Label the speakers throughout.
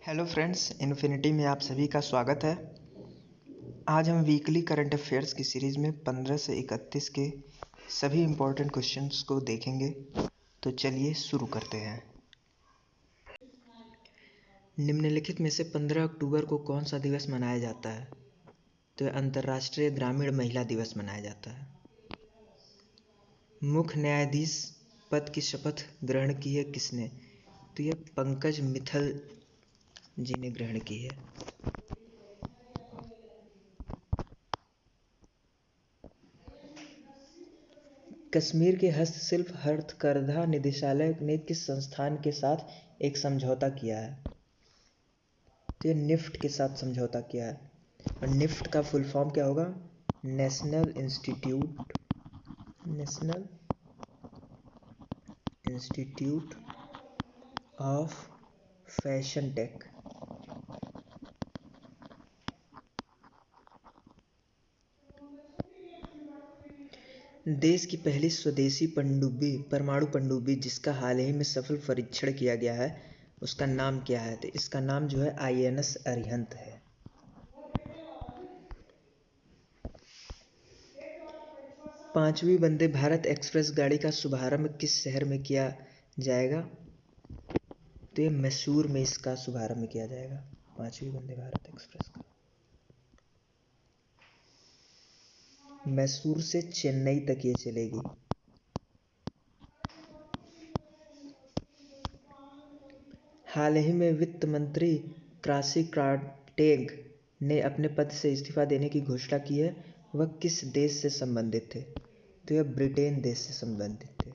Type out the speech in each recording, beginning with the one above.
Speaker 1: Hello friends, infinity में आप सभी का स्वागत है। आज हम वीकली करंट अफेयर्स की सीरीज़ में 15 से 31 के सभी इम्पोर्टेंट क्वेश्चंस को देखेंगे। तो चलिए शुरू करते हैं। निम्नलिखित में से 15 अक्टूबर को कौन सा दिवस मनाया जाता है? तो यह अंतर्राष्ट्रीय ग्रामीण महिला दिवस मनाया जाता है। मुख्य न्यायाधीश पद की शपथ ग्रहण की है किसने? तो यह पंकज मित्तल जी ने ग्रहण की है। कश्मीर के हस्तशिल्प हथकरघा निदेशालय ने किस संस्थान के साथ एक समझौता किया है? तो ये निफ्ट के साथ समझौता किया है। और निफ्ट का फुल फॉर्म क्या होगा? National institute of fashion tech. देश की पहली स्वदेशी परमाणु पनडुब्बी जिसका हाल ही में सफल परीक्षण किया गया है, उसका नाम क्या है? तो इसका नाम जो है INS अरिहंत है। पांचवी वंदे भारत एक्सप्रेस गाड़ी का शुभारंभ किस शहर में किया जाएगा? तो ये मैसूर में इसका शुभारंभ किया जाएगा, पांचवी वंदे भारत एक्सप्रेस का। मैसूर से चेन्नई तक ये चलेगी। हाल ही में वित्त मंत्री काशी कार्टेग ने अपने पद से इस्तीफा देने की घोषणा की है। वह किस देश से संबंधित थे? तो यह ब्रिटेन देश से संबंधित थे,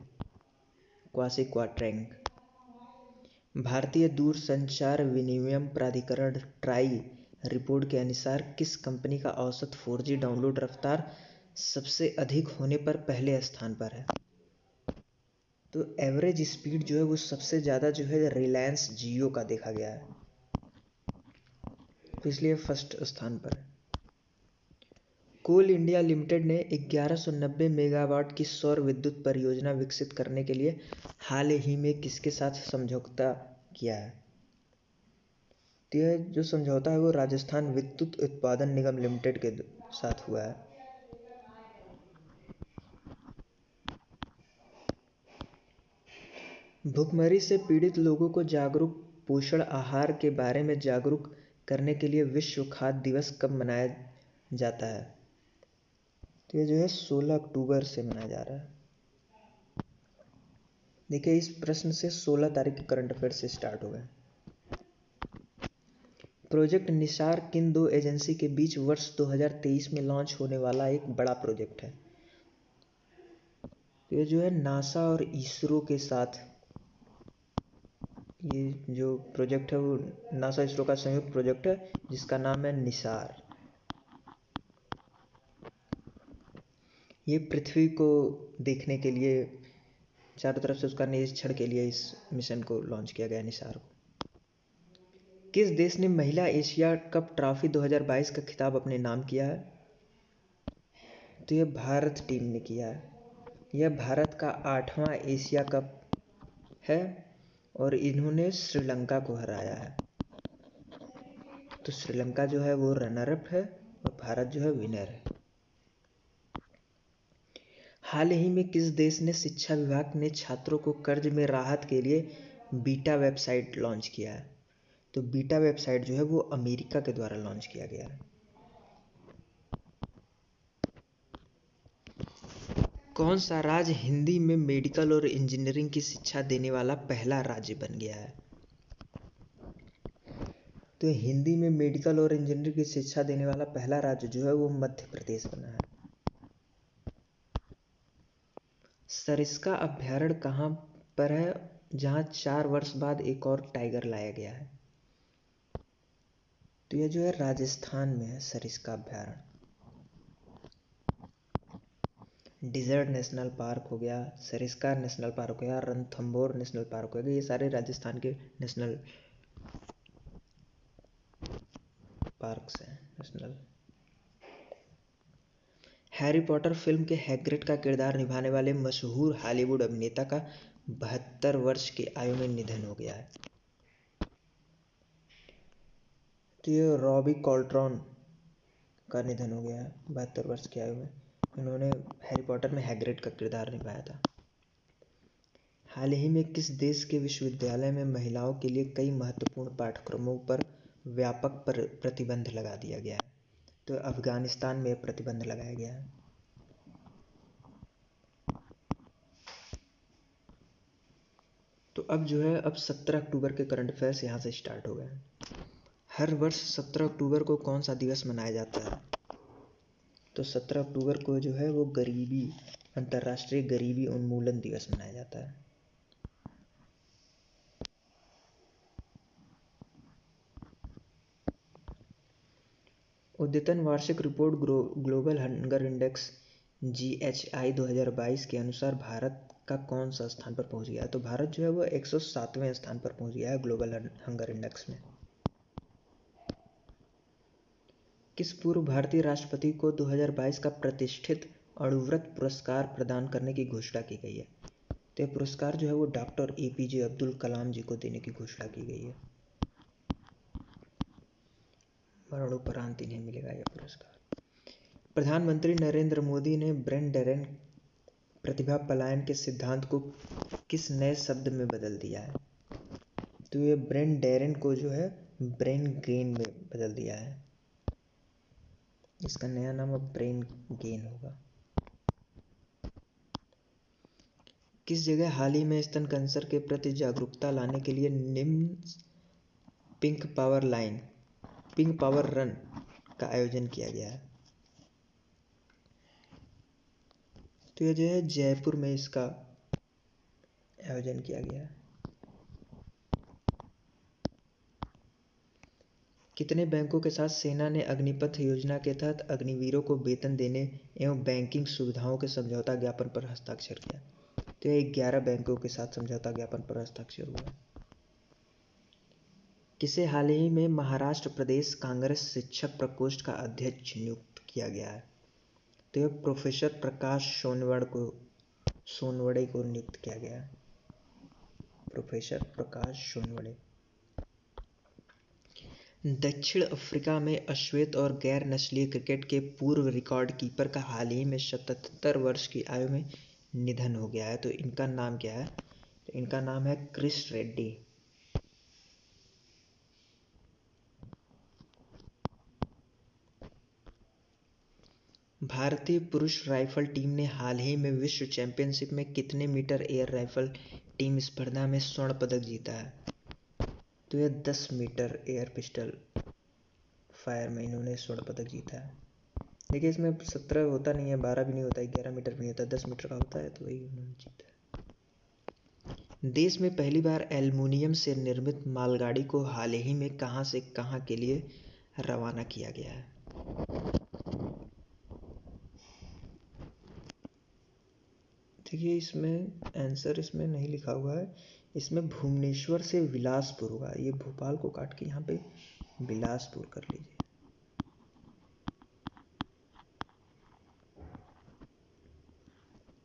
Speaker 1: क्वासी क्वार्टेंग। भारतीय दूरसंचार विनिमय प्राधिकरण ट्राई रिपोर्ट के अनुसार किस कंपनी का औसत 4G डाउनलोड रफ्तार सबसे अधिक होने पर पहले स्थान पर है? तो एवरेज स्पीड जो है वो सबसे ज़्यादा जो है रिलायंस जियो का देखा गया है, तो इसलिए फर्स्ट स्थान पर है। कोल इंडिया लिमिटेड ने 1190 मेगावाट की सौर विद्युत परियोजना विकसित करने के लिए हाल ही में किसके साथ समझौता किया है? तो यह जो समझौता है वो राजस्थान विद्युत उत्पादन निगम लिमिटेड के साथ हुआ है। भुखमरी से पीड़ित लोगों को जागरूक पोषण आहार के बारे में जागरूक करने के लिए विश्व खाद्य दिवस कब मनाया जाता है? तो ये जो है 16 अक्टूबर से मनाया जा रहा है। देखिए, इस प्रश्न से 16 तारीख के करंट अफेयर से स्टार्ट हो गए। प्रोजेक्ट निसार किन दो एजेंसी के बीच वर्ष 2023 में लॉन्च होने वाला एक बड़ा प्रोजेक्ट है? तो ये जो है नासा और इसरो के साथ ये जो प्रोजेक्ट है वो नासा इसरो का संयुक्त प्रोजेक्ट है जिसका नाम है निसार। ये पृथ्वी को देखने के लिए चारों तरफ से उसका निरीक्षण के लिए इस मिशन को लॉन्च किया गया, निसार को। किस देश ने महिला एशिया कप ट्रॉफी 2022 का खिताब अपने नाम किया है? तो यह भारत टीम ने किया है। यह भारत का 8वां एशिया कप है और इन्होंने श्रीलंका को हराया है। तो श्रीलंका जो है वो रनर अप है और भारत जो है विनर है। हाल ही में किस देश ने शिक्षा विभाग ने छात्रों को कर्ज में राहत के लिए बीटा वेबसाइट लॉन्च किया है? तो बीटा वेबसाइट जो है वो अमेरिका के द्वारा लॉन्च किया गया है। कौन सा राज्य हिंदी में मेडिकल और इंजीनियरिंग की शिक्षा देने वाला पहला राज्य बन गया है? तो हिंदी में मेडिकल और इंजीनियरिंग की शिक्षा देने वाला पहला राज्य जो है वो मध्य प्रदेश बना है। सरिस्का अभ्यारण्य कहाँ पर है जहाँ 4 वर्ष बाद एक और टाइगर लाया गया है? तो यह जो है राजस्थान में है, सरिस्का अभ्यारण्य। डिजर्ट नेशनल पार्क हो गया, सरिस्का नेशनल पार्क हो गया, रणथंभौर नेशनल पार्क हो गया, ये सारे राजस्थान के नेशनल पार्क्स हैं। हैरी पॉटर फिल्म के हैग्रिड का किरदार निभाने वाले मशहूर हॉलीवुड अभिनेता का 72 वर्ष की आयु में निधन हो गया है। तो ये रॉबी कॉल्ट्रॉन का निधन हो गया है 72 वर्ष की आयु में। इन्होंने हैरी पॉटर में हैग्रिड का किरदार निभाया था। हाल ही में किस देश के विश्वविद्यालय में महिलाओं के लिए कई महत्वपूर्ण पाठ्यक्रमों पर व्यापक प्रतिबंध लगा दिया गया है? तो अफगानिस्तान में प्रतिबंध लगाया गया है। तो अब जो है, अब 17 अक्टूबर के करंट अफेयर्स यहाँ से स्टार्ट हो गए हैं। हर वर्ष 17 अक्टूबर को कौन सा दिवस मनाया जाता है? तो 17 अक्टूबर को जो है वो अंतर्राष्ट्रीय गरीबी उन्मूलन दिवस मनाया जाता है। अद्यतन वार्षिक report global hunger index GHI 2022 के अनुसार भारत का कौन सा स्थान पर पहुंच गया है? तो भारत जो है वो 107वें स्थान पर पहुंच गया है ग्लोबल हंगर इंडेक्स में। किस पूर्व भारतीय राष्ट्रपति को 2022 का प्रतिष्ठित अणुव्रत पुरस्कार प्रदान करने की घोषणा की गई है? तो यह पुरस्कार जो है वो डॉक्टर APJ अब्दुल कलाम जी को देने की घोषणा की गई है। मरणोपरांत इन्हें मिलेगा यह पुरस्कार। प्रधानमंत्री नरेंद्र मोदी ने ब्रेन ड्रेन प्रतिभा पलायन के सिद्धांत को किस नए शब्द में बदल दिया है? तो ये ब्रेन ड्रेन को जो है ब्रेन गेन में बदल दिया है। इसका नया नाम अब ब्रेन गेन होगा। किस जगह हाल ही में स्तन कैंसर के प्रति जागरूकता लाने के लिए निम्न पिंक पावर रन का आयोजन किया गया है? तो यह जो है जयपुर में इसका आयोजन किया गया है। कितने बैंकों के साथ सेना ने अग्निपथ योजना के तहत अग्निवीरों को वेतन देने एवं बैंकिंग सुविधाओं के समझौता ज्ञापन पर हस्ताक्षर किया? तो यह 11 बैंकों के साथ समझौता ज्ञापन पर हस्ताक्षर हुआ। किसे हाल ही में महाराष्ट्र प्रदेश कांग्रेस शिक्षक प्रकोष्ठ का अध्यक्ष नियुक्त किया गया है? तो यह प्रोफेसर प्रकाश सोनवड़े को नियुक्त किया गया है। प्रोफेसर प्रकाश सोनवड़े। दक्षिण अफ्रीका में अश्वेत और गैर नस्लीय क्रिकेट के पूर्व रिकॉर्ड कीपर का हाल ही में 77 वर्ष की आयु में निधन हो गया है। तो इनका नाम क्या है? तो इनका नाम है क्रिस रेड्डी। भारतीय पुरुष राइफल टीम ने हाल ही में विश्व चैंपियनशिप में कितने मीटर एयर राइफल टीम स्पर्धा में स्वर्ण पदक जीता है? तो यह 10 मीटर एयर पिस्टल फायर में इन्होंने स्वर्ण पदक जीता है। देखिए इसमें 17 होता नहीं है, 12 भी नहीं होता है, 11 मीटर भी नहीं होता, 10 मीटर का होता है, तो वही उन्होंने जीता है। देश में पहली बार एल्युमिनियम से निर्मित मालगाड़ी को हाल ही में कहां से कहां के लिए रवाना किया गया है? देखिए इसमें आंसर इसमें नहीं लिखा हुआ है। इसमें भुवनेश्वर से बिलासपुर होगा। ये भोपाल को काट के यहाँ पे बिलासपुर कर लीजिए।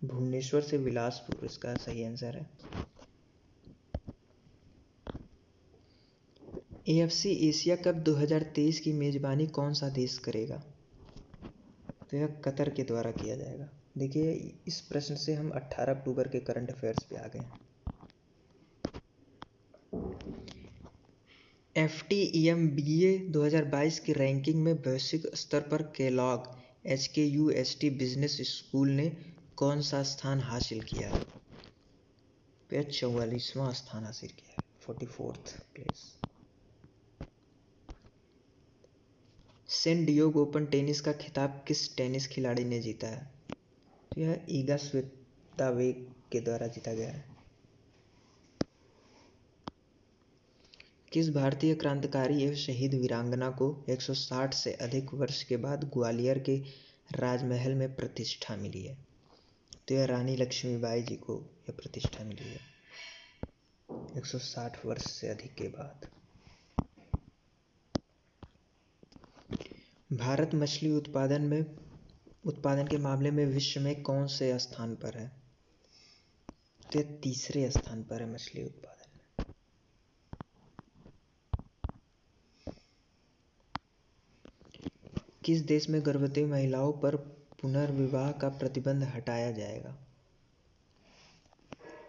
Speaker 1: भुवनेश्वर से बिलासपुर इसका सही आंसर है। AFC एशिया कप 2023 की मेजबानी कौन सा देश करेगा? तो यह कतर के द्वारा किया जाएगा। देखिए इस प्रश्न से हम 18 अक्टूबर के करंट अफेयर्स पे आ गए हैं। FTEM BA 2022 की रैंकिंग में वैश्विक स्तर पर केलॉग HKUST बिजनेस स्कूल ने कौन सा स्थान हासिल किया है? 44वां स्थान हासिल किया है, 44th place. San Diego open tennis का खिताब किस टेनिस खिलाड़ी ने जीता है? तो यह ईगा स्वियातेक के द्वारा जीता गया है। किस भारतीय क्रांतिकारी एवं शहीद वीरांगना को 160 से अधिक वर्ष के बाद ग्वालियर के राजमहल में प्रतिष्ठा मिली है? तो यह रानी लक्ष्मीबाई जी को यह प्रतिष्ठा मिली है 160 वर्ष से अधिक के बाद। भारत मछली उत्पादन के मामले में विश्व में कौन से स्थान पर है? तो यह 3रे स्थान पर है मछली उत्पादन में। किस देश में गर्भवती महिलाओं पर पुनर्विवाह का प्रतिबंध हटाया जाएगा?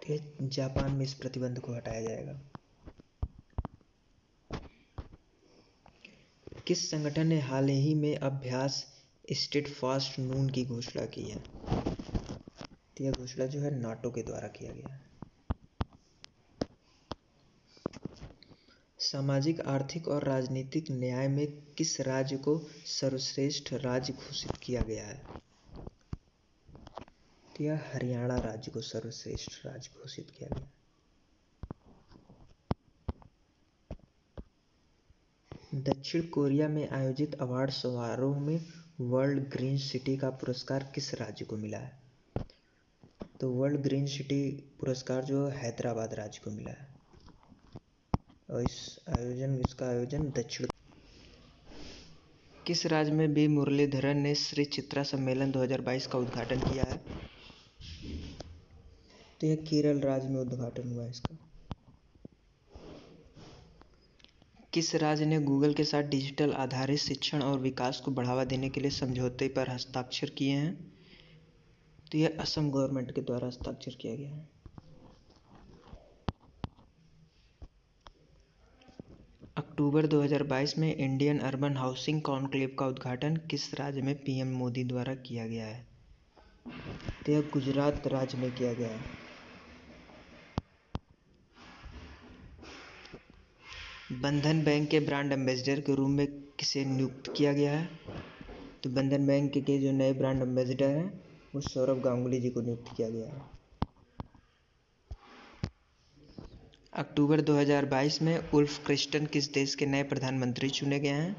Speaker 1: तो जापान में इस प्रतिबंध को हटाया जाएगा। किस संगठन ने हाल ही में अभ्यास स्टेडफास्ट नून की घोषणा की है? तो यह घोषणा जो है नाटो के द्वारा किया गया है। सामाजिक, आर्थिक और राजनीतिक न्याय में किस राज्य को सर्वश्रेष्ठ राज्य घोषित किया गया है? तो यह हरियाणा राज्य को सर्वश्रेष्ठ राज्य घोषित किया गया। दक्षिण कोरिया में आयोजित अवार्ड समारोह में वर्ल्ड ग्रीन सिटी का पुरस्कार किस राज्य को मिला है? तो वर्ल्ड ग्रीन सिटी पुरस्कार जो हैदराबाद राज्य को मिला है। और इसका आयोजन दक्षिण। किस राज्य में बी मुरलीधरन ने श्री चित्रा सम्मेलन 2022 का उद्घाटन किया है? तो यह केरल राज्य में उद्घाटन हुआ है इसका। किस राज्य ने गूगल के साथ डिजिटल आधारित शिक्षण और विकास को बढ़ावा देने के लिए समझौते पर हस्ताक्षर किए हैं? तो यह असम गवर्नमेंट के द्वारा हस्ताक्षर किया गया है। अक्टूबर 2022 में इंडियन अर्बन हाउसिंग कॉन्क्लेव का उद्घाटन किस राज्य में पीएम मोदी द्वारा किया गया है? तो यह गुजरात राज्य में किया गया है। बंधन बैंक के ब्रांड एम्बेसडर के रूप में किसे नियुक्त किया गया है? तो बंधन बैंक के जो नए ब्रांड एम्बेसडर हैं वो सौरभ गांगुली जी को नियुक्त किया गया है। अक्टूबर 2022 में उल्फ क्रिस्टन किस देश के नए प्रधानमंत्री चुने गए हैं?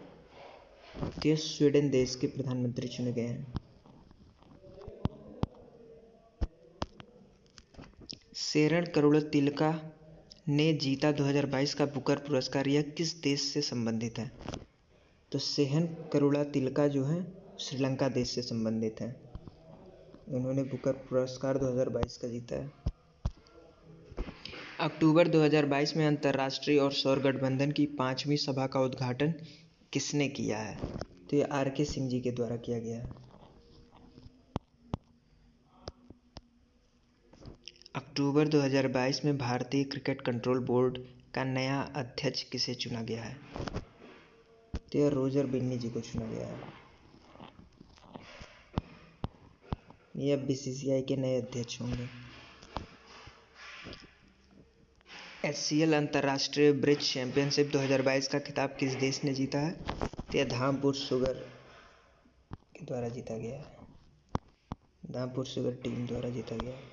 Speaker 1: तो ये स्वीडन देश के प्रधानमंत्री चुने गए हैं। शेरण करुणातिलका ने जीता 2022 का बुकर पुरस्कार, यह किस देश से संबंधित है? तो सेहन करुणातिलका जो है श्रीलंका देश से संबंधित है। उन्होंने बुकर पुरस्कार 2022 का जीता है। अक्टूबर 2022 में अंतर्राष्ट्रीय और सौर गठबंधन की 5वीं सभा का उद्घाटन किसने किया है? तो ये आर.के. सिंह जी के द्वारा किया गया है। अक्टूबर 2022 में भारतीय क्रिकेट कंट्रोल बोर्ड का नया अध्यक्ष किसे चुना गया है? तो यह रोजर बिन्नी जी को चुना गया है। यह बीसीसीआई के नए अध्यक्ष होंगे। एचसीएल अंतर्राष्ट्रीय ब्रिज चैंपियनशिप 2022 का खिताब किस देश ने जीता है? तो यह धामपुर शुगर के द्वारा जीता गया है। धामपुर शुगर टीम द्वारा जीता गया है।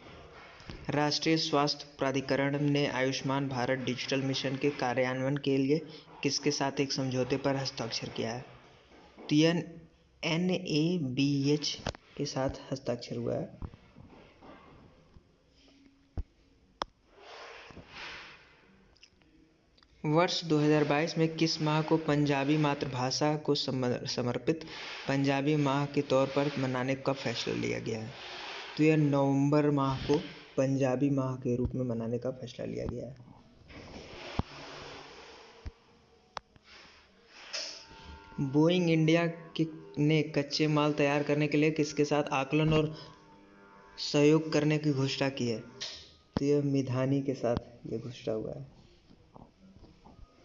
Speaker 1: राष्ट्रीय स्वास्थ्य प्राधिकरण ने आयुष्मान भारत डिजिटल मिशन के कार्यान्वयन के लिए किसके साथ एक समझौते पर हस्ताक्षर किया है? तो यह NABH के साथ हस्ताक्षर हुआ है। वर्ष 2022 में किस माह को पंजाबी मातृभाषा को समर्पित पंजाबी माह के तौर पर मनाने का फैसला लिया गया है? तो यह नवंबर माह को पंजाबी माह के रूप में मनाने का फैसला लिया गया है। बोइंग इंडिया ने कच्चे माल तैयार करने के लिए किसके साथ आकलन और सहयोग करने की घोषणा की है? तो यह मिधानी के साथ ये घोषणा हुआ है।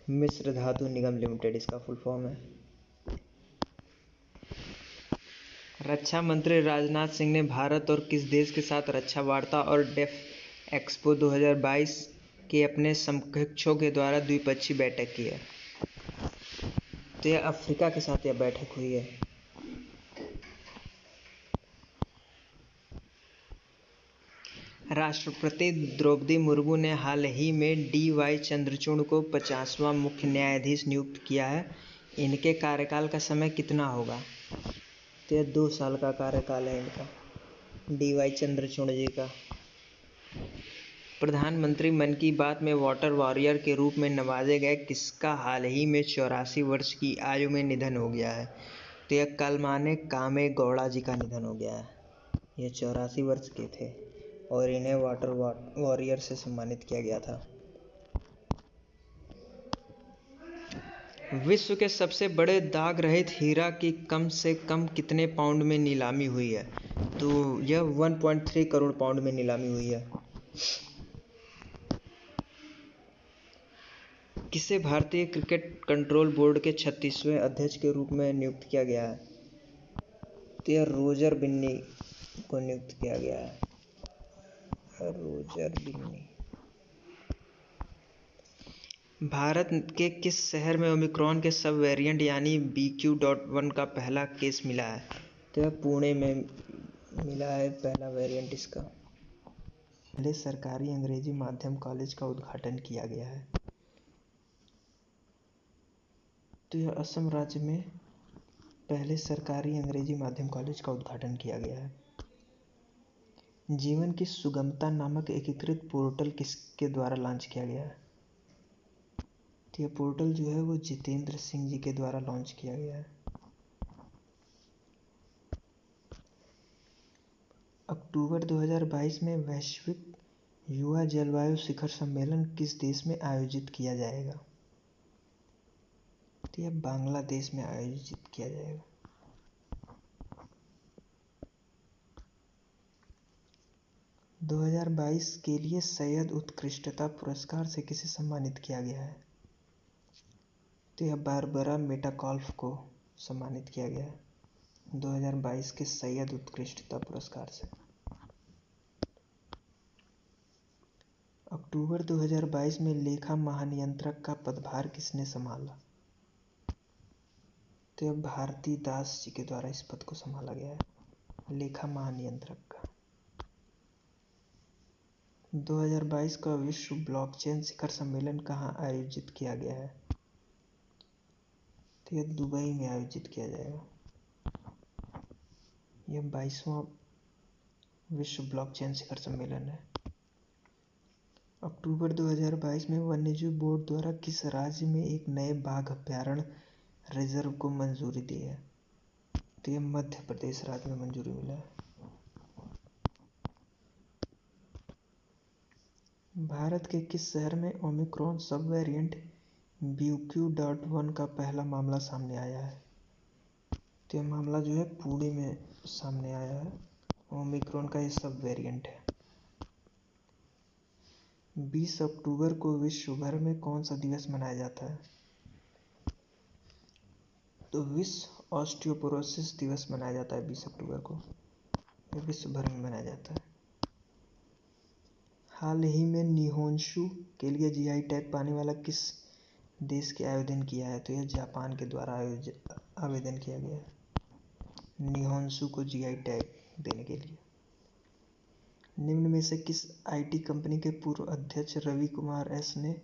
Speaker 1: मिश्र धातु निगम लिमिटेड इसका फुल फॉर्म है। रक्षा मंत्री राजनाथ सिंह ने भारत और किस देश के साथ रक्षा वार्ता और डेफ एक्सपो 2022 के अपने समकक्षों के द्वारा द्विपक्षीय बैठक की है? तो यह अफ्रीका के साथ यह बैठक हुई है। राष्ट्रपति द्रौपदी मुर्मू ने हाल ही में DY चंद्रचूड़ को 50वां मुख्य न्यायाधीश नियुक्त किया है। इनके कार्यकाल का समय कितना होगा? तो यह 2 साल का कार्यकाल है इनका, DY चंद्रचूड़ जी का। प्रधानमंत्री मन की बात में वाटर वॉरियर के रूप में नवाजे गए किसका हाल ही में 84 वर्ष की आयु में निधन हो गया है? तो यह कलमाने कामे गौड़ा जी का निधन हो गया है। यह 84 वर्ष के थे और इन्हें वाटर वॉरियर से सम्मानित किया गया था। विश्व के सबसे बड़े दाग रहित हीरा की कम से कम कितने पाउंड में नीलामी हुई है? तो यह 1.3 करोड़ पाउंड में नीलामी हुई है। किसे भारतीय क्रिकेट कंट्रोल बोर्ड के 36वें अध्यक्ष के रूप में नियुक्त किया गया है? तो यह रोजर बिन्नी को नियुक्त किया गया है। रोजर बिन्नी। भारत के किस शहर में ओमिक्रॉन के सब वेरिएंट यानी BQ.1 का पहला केस मिला है? तो यह पुणे में मिला है पहला वेरिएंट इसका। पहले सरकारी अंग्रेजी माध्यम कॉलेज का उद्घाटन किया गया है। तो यह असम राज्य में पहले सरकारी अंग्रेजी माध्यम कॉलेज का उद्घाटन किया गया है। जीवन की सुगमता नामक एकीकृत पोर्टल किसके द्वारा लॉन्च किया गया है? तो यह पोर्टल जो है वो जितेंद्र सिंह जी के द्वारा लॉन्च किया गया है। अक्टूबर 2022 में वैश्विक युवा जलवायु शिखर सम्मेलन किस देश में आयोजित किया जाएगा? तो यह बांग्लादेश में आयोजित किया जाएगा। 2022 के लिए सैयद उत्कृष्टता पुरस्कार से किसे सम्मानित किया गया है? तो यह बारबरा मेटाकॉल्फ को सम्मानित किया गया है 2022 के सैयद उत्कृष्टता पुरस्कार से। अक्टूबर 2022 में लेखा महानियंत्रक का पदभार किसने संभाला? तो यह भारती दास जी के द्वारा इस पद को संभाला गया है, लेखा महानियंत्रक का। 2022 का विश्व ब्लॉकचेन शिखर सम्मेलन कहाँ आयोजित किया गया है? तो यह दुबई में आयोजित किया जाएगा। यह 22वां विश्व ब्लॉकचेन शिखर सम्मेलन है। अक्टूबर 2022 में वन्यजीव बोर्ड द्वारा किस राज्य में एक नए बाघ अभयारण्य रिजर्व को मंजूरी दी है? तो यह मध्य प्रदेश राज्य में मंजूरी मिला है। भारत के किस शहर में ओमिक्रॉन सब वेरिएंट BQ.1 का पहला मामला सामने आया है? तो यह मामला जो है पुणे में सामने आया है। ओमिक्रॉन का ये सब वेरिएंट है। 20 अक्टूबर को विश्व भर में कौन सा दिवस मनाया जाता है? तो विश्व ऑस्टियोपोरोसिस दिवस मनाया जाता है 20 अक्टूबर को। यह विश्व भर में मनाया जाता है। हाल ही में निहोंशु के लिए GI टैग पाने वाला किस देश के आवेदन किया है? तो यह जापान के द्वारा आवेदन किया गया है निहोंशु को GI टैग देने के लिए। निम्न में से किस IT कंपनी के पूर्व अध्यक्ष रवि कुमार एस ने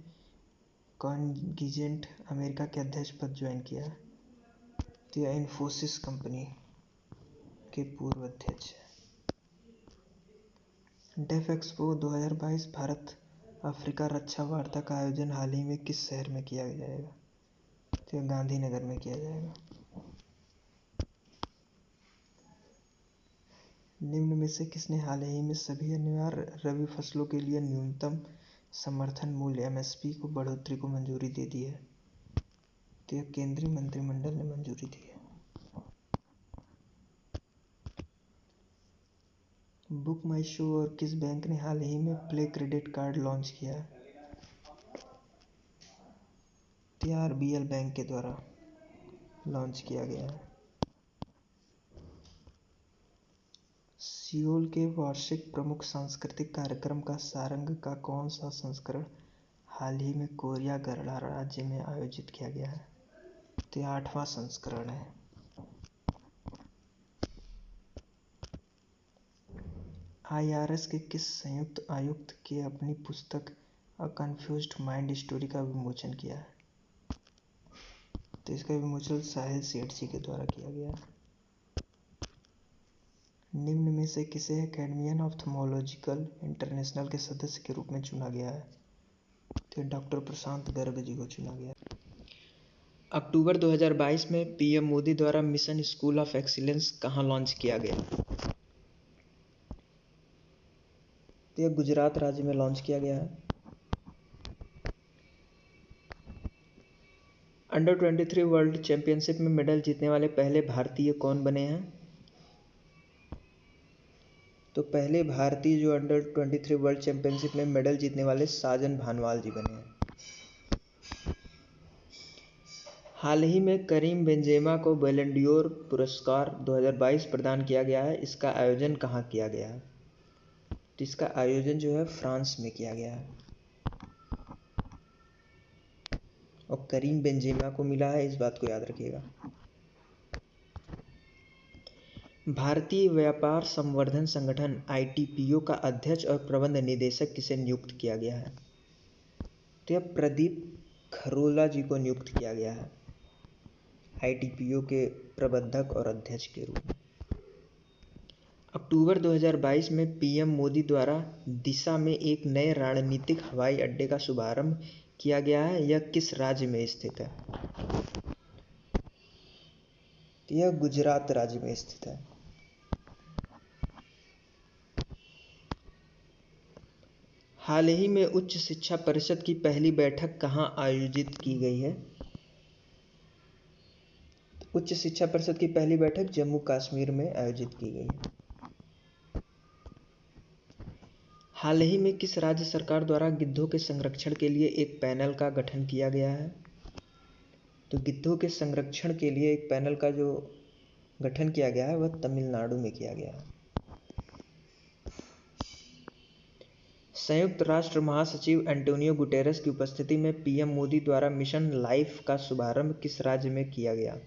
Speaker 1: कॉन्गिजेंट अमेरिका के अध्यक्ष पद ज्वाइन किया है? तो यह इन्फोसिस कंपनी के पूर्व अध्यक्ष है। डेफ एक्सपो 2022 भारत अफ्रीका रक्षा वार्ता का आयोजन हाल ही में किस शहर में किया जाएगा? तो यह गांधीनगर में किया जाएगा। निम्न में से किसने हाल ही में सभी अनिवार्य रबी फसलों के लिए न्यूनतम समर्थन मूल्य MSP को बढ़ोतरी को मंजूरी दे दी है? तो यह केंद्रीय मंत्रिमंडल ने मंजूरी दी है। बुक माई शो और किस बैंक ने हाल ही में प्ले क्रेडिट कार्ड लॉन्च किया है? तो यह RBL बैंक के द्वारा लॉन्च किया गया है। सियोल के वार्षिक प्रमुख सांस्कृतिक कार्यक्रम का सारंग का कौन सा संस्करण हाल ही में कोरिया गणराज्य में आयोजित किया गया है? तो यह 8वां संस्करण है। IRS के किस संयुक्त आयुक्त के अपनी पुस्तक अ कन्फ्यूज्ड माइंड स्टोरी का विमोचन किया है? तो इसका विमोचन साहिल सेठ जी के द्वारा किया गया है। निम्न में से किसे एकेडमियन ऑप्थेल्मोलॉजिकल इंटरनेशनल के सदस्य के रूप में चुना गया है? तो डॉक्टर प्रशांत गर्ग जी को चुना गया। अक्टूबर 2022 में PM मोदी द्वारा मिशन स्कूल ऑफ एक्सीलेंस कहाँ लॉन्च किया गया? तो यह गुजरात राज्य में लॉन्च किया गया है। अंडर-23 वर्ल्ड चैंपियनशिप में मेडल जीतने वाले पहले भारतीय कौन बने हैं? तो पहले भारतीय जो अंडर-23 वर्ल्ड चैंपियनशिप में मेडल जीतने वाले साजन भानवाल जी बने हैं। हाल ही में करीम बेंजेमा को बैलन ड'ओर पुरस्कार 2022 प्रदान किया गया है। इसका आयोजन कहाँ किया गया है? तो इसका आयोजन जो है फ्रांस में किया गया है और करीम बेंजेमा को मिला है, इस बात को याद रखिएगा। भारतीय व्यापार संवर्धन संगठन ITPO का अध्यक्ष और प्रबंध निदेशक किसे नियुक्त किया गया है? तो यह प्रदीप खरोला जी को नियुक्त किया गया है ITPO के प्रबंधक और अध्यक्ष के रूप में। अक्टूबर 2022 में PM मोदी द्वारा दिशा में एक नए रणनीतिक हवाई अड्डे का शुभारंभ किया गया है। यह किस राज्य में स्थित है? यह गुजरात राज्य में स्थित है। हाल ही में उच्च शिक्षा परिषद की पहली बैठक कहाँ आयोजित की गई है? उच्च शिक्षा परिषद की पहली बैठक जम्मू कश्मीर में आयोजित की गई है। हाल ही में किस राज्य सरकार द्वारा गिद्धों के संरक्षण के लिए एक पैनल का गठन किया गया है? तो गिद्धों के संरक्षण के लिए एक पैनल का जो गठन किया गया है वह तमिलनाडु में किया गया है। संयुक्त राष्ट्र महासचिव एंटोनियो गुटेरेस की उपस्थिति में PM मोदी द्वारा मिशन लाइफ का शुभारंभ किस राज्य में किया गया?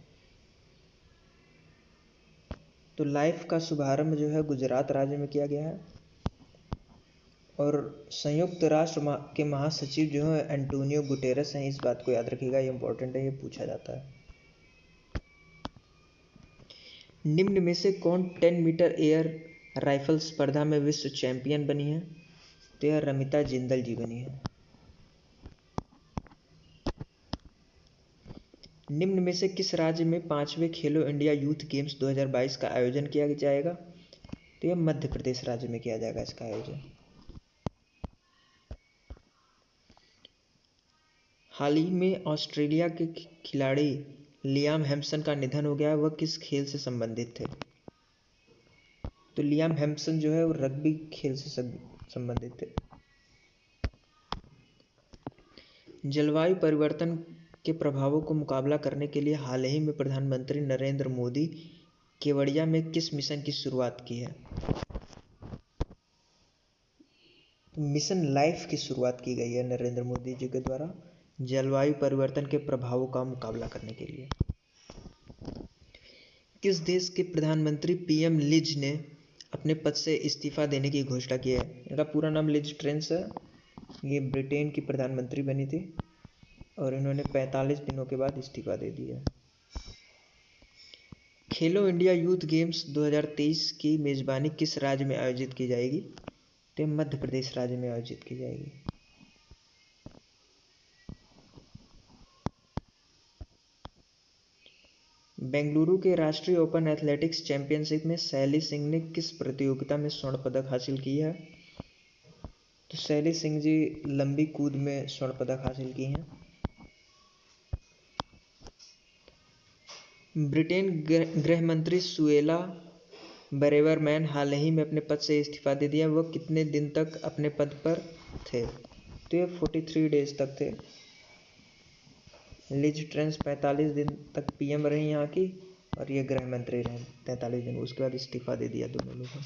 Speaker 1: तो लाइफ का शुभारंभ जो है गुजरात राज्य में किया गया है और संयुक्त राष्ट्र के महासचिव जो है एंटोनियो गुटेरेस हैं, इस बात को याद रखिएगा, ये इंपॉर्टेंट है, ये पूछा जाता है। निम्न में से कौन 10 मीटर एयर राइफल स्पर्धा में विश्व चैंपियन बनी है? तो यह रमिता जिंदल जी बनी है। निम्न में से किस राज्य में 5वें खेलो इंडिया यूथ गेम्स 2022 का आयोजन किया जाएगा? तो यह मध्य प्रदेश राज्य में किया जाएगा इसका आयोजन। हाल ही में ऑस्ट्रेलिया के खिलाड़ी लियाम हेम्पसन का निधन हो गया है। वह किस खेल से संबंधित थे? तो लियाम हेम्पसन जो है वो रग्बी खेल से संबंधित थे। जलवायु परिवर्तन के प्रभावों को मुकाबला करने के लिए हाल ही में प्रधानमंत्री नरेंद्र मोदी केवड़िया में किस मिशन की शुरुआत की है? मिशन लाइफ की शुरुआत की गई है नरेंद्र मोदी जी के द्वारा जलवायु परिवर्तन के प्रभावों का मुकाबला करने के लिए। किस देश के प्रधानमंत्री PM लिज ने अपने पद से इस्तीफा देने की घोषणा की है? इनका पूरा नाम लिज ट्रेस है। ये ब्रिटेन की प्रधानमंत्री बनी थी और इन्होंने 45 दिनों के बाद इस्तीफा दे दिया। खेलो इंडिया यूथ गेम्स 2023 की मेजबानी किस राज्य में आयोजित की जाएगी? तो मध्य प्रदेश राज्य में आयोजित की जाएगी। बेंगलुरु के राष्ट्रीय ओपन एथलेटिक्स चैंपियनशिप में शैली सिंह ने किस प्रतियोगिता में स्वर्ण पदक हासिल की है? तो शैली सिंह जी लंबी कूद में स्वर्ण पदक हासिल की हैं। ब्रिटेन गृह मंत्री सुएला ब्रेवरमैन हाल ही में अपने पद से इस्तीफा दे दिया। वह कितने दिन तक अपने पद पर थे? तो ये 43 डेज तक थे। लिज ट्रेस 45 दिन तक PM रही यहाँ की और ये गृह मंत्री रहे 43 दिन, उसके बाद इस्तीफा दे दिया दोनों लोगों।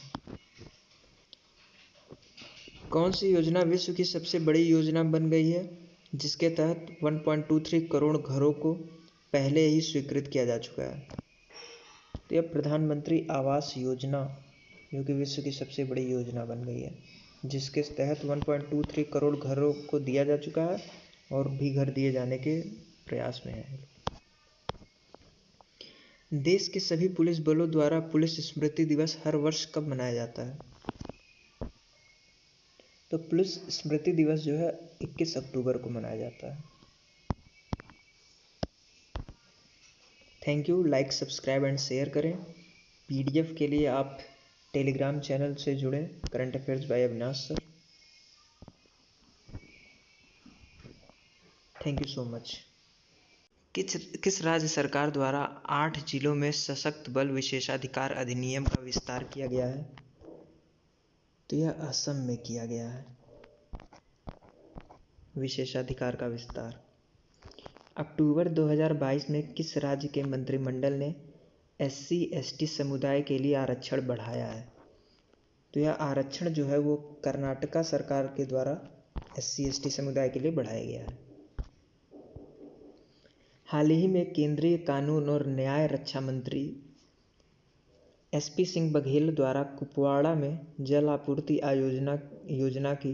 Speaker 1: कौन सी योजना विश्व की सबसे बड़ी योजना बन गई है जिसके तहत 1.23 करोड़ घरों को पहले ही स्वीकृत किया जा चुका है? तो यह प्रधानमंत्री आवास योजना जो कि विश्व की सबसे बड़ी योजना बन गई है जिसके तहत 1.23 करोड़ घरों को दिया जा चुका है और भी घर दिए जाने के प्रयास में है। देश के सभी पुलिस बलों द्वारा पुलिस स्मृति दिवस हर वर्ष कब मनाया जाता है? तो पुलिस स्मृति दिवस जो है 21 अक्टूबर को मनाया जाता है। Thank you. Like, subscribe and share करें। PDF के लिए आप टेलीग्राम चैनल से जुड़ें, current affairs by Avinash sir. Thank you so much. किस राज्य सरकार द्वारा 8 जिलों में सशक्त बल विशेषाधिकार अधिनियम का विस्तार किया गया है? तो यह असम में किया गया है विशेषाधिकार का विस्तार। अक्टूबर 2022 में किस राज्य के मंत्रिमंडल ने SC/ST समुदाय के लिए आरक्षण बढ़ाया है? तो यह आरक्षण जो है वो कर्नाटका सरकार के द्वारा SC/ST समुदाय के लिए बढ़ाया गया है। हाल ही में केंद्रीय कानून और न्याय रक्षा मंत्री SP सिंह बघेल द्वारा कुपवाड़ा में जल आपूर्ति योजना की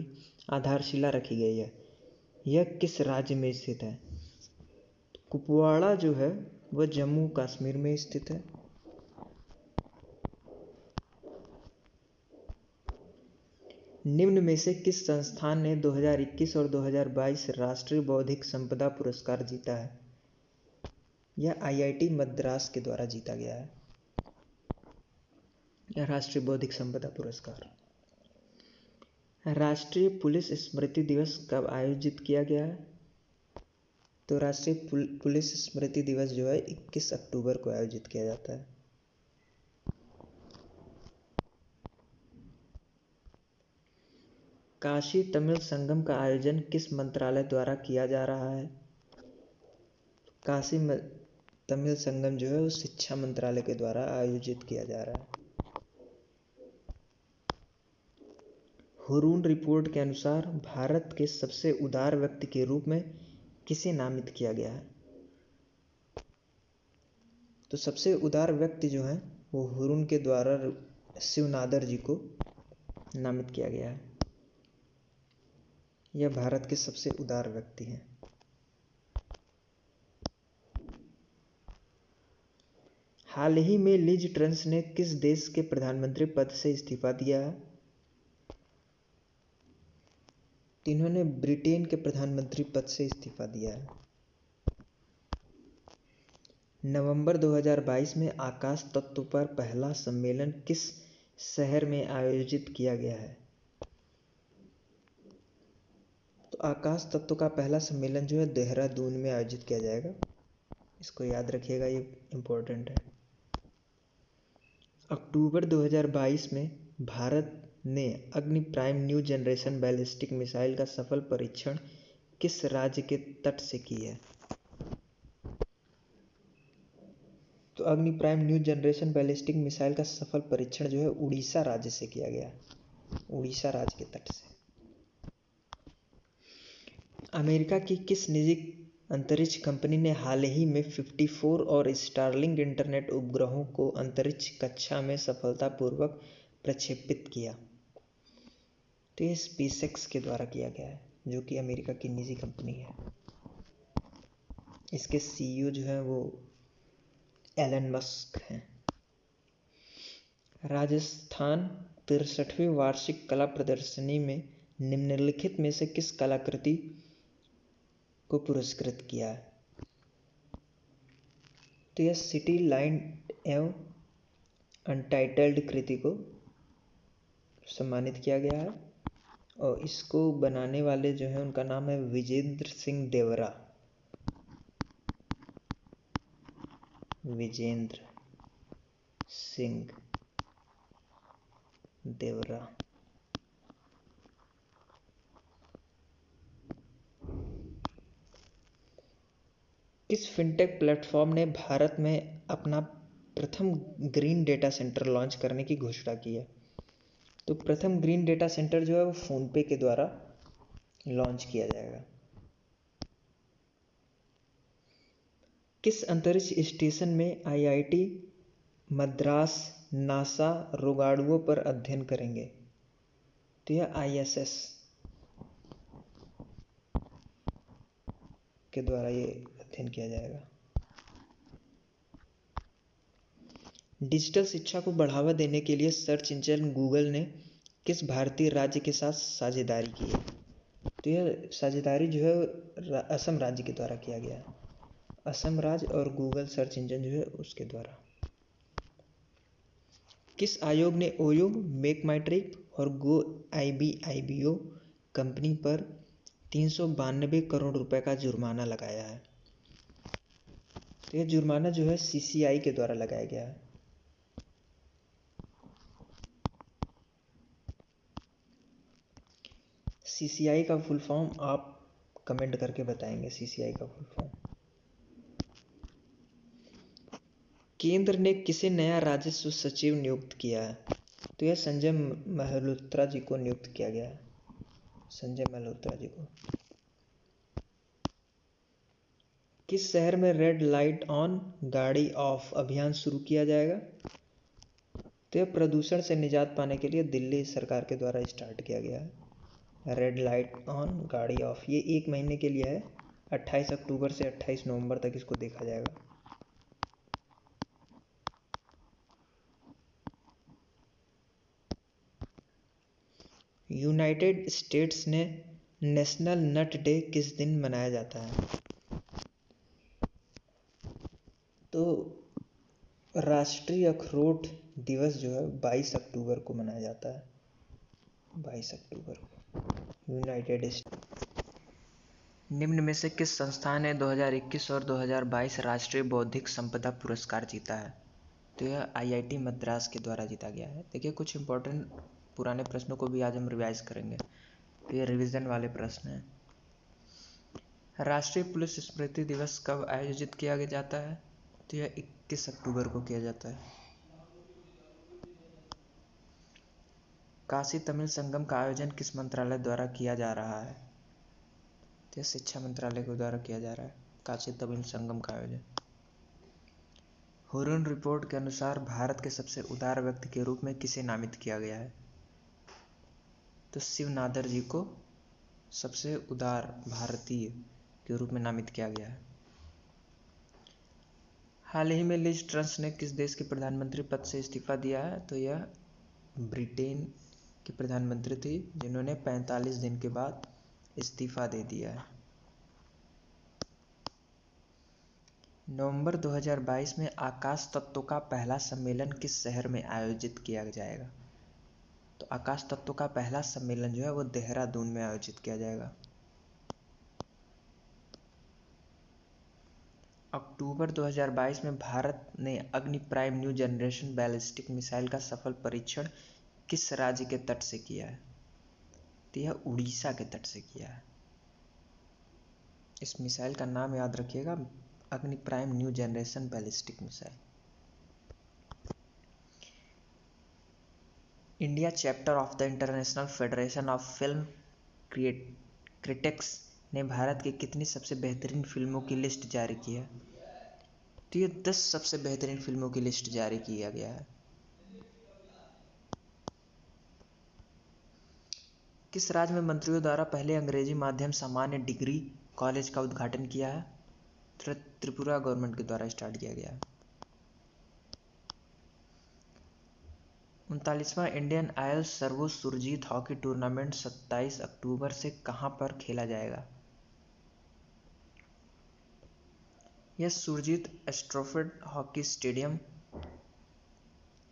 Speaker 1: आधारशिला रखी गई है। यह किस राज्य में स्थित है? कुपवाड़ा जो है वह जम्मू कश्मीर में स्थित है। निम्न में से किस संस्थान ने 2021 और 2022 राष्ट्रीय बौद्धिक संपदा पुरस्कार जीता है? यह IIT मद्रास के द्वारा जीता गया है यह राष्ट्रीय बौद्धिक संपदा पुरस्कार। राष्ट्रीय पुलिस स्मृति दिवस कब आयोजित किया गया है? तो राष्ट्रीय पुलिस स्मृति दिवस जो है 21 अक्टूबर को आयोजित किया जाता है। काशी तमिल संगम का आयोजन किस मंत्रालय द्वारा किया जा रहा है? काशी तमिल संगम जो है वो शिक्षा मंत्रालय के द्वारा आयोजित किया जा रहा है। हुरून रिपोर्ट के अनुसार भारत के सबसे उदार व्यक्ति के रूप में किसे नामित किया गया है? तो सबसे उदार व्यक्ति जो है वो हुरून के द्वारा शिवनादर जी को नामित किया गया है। यह भारत के सबसे उदार व्यक्ति हैं। हाल ही में लिज ट्रस ने किस देश के प्रधानमंत्री पद से इस्तीफा दिया है? इन्होंने ब्रिटेन के प्रधानमंत्री पद से इस्तीफा दिया है। नवंबर 2022 में आकाश तत्व पर पहला सम्मेलन किस शहर में आयोजित किया गया है? तो आकाश तत्व का पहला सम्मेलन जो है देहरादून में आयोजित किया जाएगा। इसको याद रखिएगा, ये इम्पोर्टेंट है। अक्टूबर 2022 में भारत ने अग्नि prime new generation ballistic missile का सफल परीक्षण किस राज्य के तट से की है? तो अग्नि prime new generation ballistic missile का सफल परीक्षण जो है उड़ीसा राज्य से किया गया, उड़ीसा राज्य के तट से। अमेरिका की किस निजी अंतरिक्ष कंपनी ने हाल ही में 54 और स्टारलिंक इंटरनेट उपग्रहों को अंतरिक्ष कक्षा में सफलतापूर्वक प्रक्षेपित किया? तो ये स्पेसएक्स के द्वारा किया गया है, जो कि अमेरिका की निजी कंपनी है। इसके CEO जो है वो एलन मस्क हैं। राजस्थान 63वीं वार्षिक कला प्रदर्शनी में निम्नलिखित में से किस कलाकृति को पुरस्कृत किया है? तो यह सिटी लाइन एवं अनटाइटल्ड कृति को सम्मानित किया गया है और इसको बनाने वाले जो है उनका नाम है विजेंद्र सिंह देवरा। विजेंद्र सिंह देवरा। किस फिनटेक प्लेटफॉर्म ने भारत में अपना प्रथम ग्रीन डेटा सेंटर लॉन्च करने की घोषणा की है? तो प्रथम ग्रीन डेटा सेंटर जो है वो फोनपे के द्वारा लॉन्च किया जाएगा। किस अंतरिक्ष स्टेशन में IIT मद्रास नासा रोगाड़ुओं पर अध्ययन करेंगे? तो यह ISS के द्वारा ये अध्ययन किया जाएगा। डिजिटल शिक्षा को बढ़ावा देने के लिए सर्च इंजन गूगल ने किस भारतीय राज्य के साथ साझेदारी की है? तो यह साझेदारी जो है असम राज्य के द्वारा किया गया है। असम राज्य और गूगल सर्च इंजन जो है उसके द्वारा। किस आयोग ने ओयो, मेक माई ट्रिप और गो IBO कंपनी पर 392 करोड़ रुपए का जुर्माना लगाया है? तो यह जुर्माना जो है CCI के द्वारा लगाया गया है। CCI का फुल फॉर्म आप कमेंट करके बताएंगे। CCI का फुल फॉर्म। केंद्र ने किसे नया राजस्व सचिव नियुक्त किया है? तो यह संजय मल्होत्रा जी को नियुक्त किया गया है। संजय मल्होत्रा जी को। किस शहर में रेड लाइट ऑन गाड़ी ऑफ अभियान शुरू किया जाएगा? तो यह प्रदूषण से निजात पाने के लिए दिल्ली सरकार के द्वारा स्टार्ट किया गया है। रेड लाइट ऑन गाड़ी ऑफ, ये 1 महीने के लिए है। 28 अक्टूबर से 28 नवंबर तक इसको देखा जाएगा। यूनाइटेड स्टेट्स ने नेशनल नट डे किस दिन मनाया जाता है? तो राष्ट्रीय अखरोट दिवस जो है 22 अक्टूबर को मनाया जाता है। 22 अक्टूबर को यूनाइटेड स्टेट्स। निम्न में से किस संस्थान ने 2021 और 2022 राष्ट्रीय बौद्धिक संपदा पुरस्कार जीता है? तो यह IIT मद्रास के द्वारा जीता गया है। देखिए कुछ इंपॉर्टेंट पुराने प्रश्नों को भी आज हम रिवाइज करेंगे। तो ये रिवीजन वाले प्रश्न हैं। राष्ट्रीय पुलिस स्मृति दिवस कब आयोजित किया जाता है? तो यह 21 अक्टूबर को किया जाता है। काशी तमिल संगम का आयोजन किस मंत्रालय द्वारा किया जा रहा है? तो यह शिक्षा मंत्रालय के द्वारा किया जा रहा है काशी तमिल संगम का आयोजन। हुरून रिपोर्ट के अनुसार भारत के सबसे उदार व्यक्ति के रूप में किसे नामित किया गया है? तो शिव नादर जी को सबसे उदार भारतीय के रूप में नामित किया गया है। हाल ही में लिज ट्रस ने किस देश के प्रधानमंत्री पद से इस्तीफा दिया है? तो यह ब्रिटेन की प्रधानमंत्री थी, जिन्होंने 45 दिन के बाद इस्तीफा दे दिया है। नवंबर 2022 में आकाश तत्वों का पहला सम्मेलन किस शहर में आयोजित किया जाएगा? तो आकाश तत्वों का पहला सम्मेलन जो है वो देहरादून में आयोजित किया जाएगा। अक्टूबर 2022 में भारत ने अग्नि prime new generation ballistic missile का सफल परीक्षण किस राज्य के तट से किया है? तो यह उड़ीसा के तट से किया है। इस मिसाइल का नाम याद रखिएगा, अग्नि prime new generation ballistic missile. India chapter of the international federation of film critics ने भारत की कितनी सबसे बेहतरीन फिल्मों की लिस्ट जारी की है? तो ये 10 सबसे बेहतरीन फिल्मों की लिस्ट जारी किया गया है। किस राज्य में मंत्रियों द्वारा पहले अंग्रेजी माध्यम सामान्य डिग्री कॉलेज का उद्घाटन किया है? त्रिपुरा गवर्नमेंट के द्वारा स्टार्ट किया गया है। 39वां Indian oil Servo Surjit hockey tournament 27 अक्टूबर से कहां पर खेला जाएगा? यह Surjit astroturf hockey stadium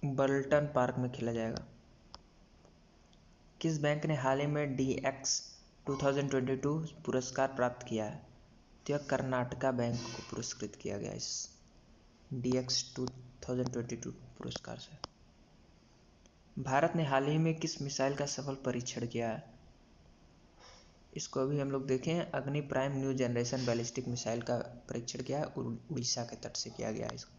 Speaker 1: Burlton park में खेला जाएगा। किस बैंक ने हाल ही में DX 2022 पुरस्कार प्राप्त किया है? तो यह कर्नाटका बैंक को पुरस्कृत किया गया इस DX 2022 पुरस्कार से। भारत ने हाल ही में किस मिसाइल का सफल परीक्षण किया है? इसको अभी हम लोग देखें, अग्नि prime new generation ballistic missile का परीक्षण किया है, उड़ीसा के तट से किया गया है इसको।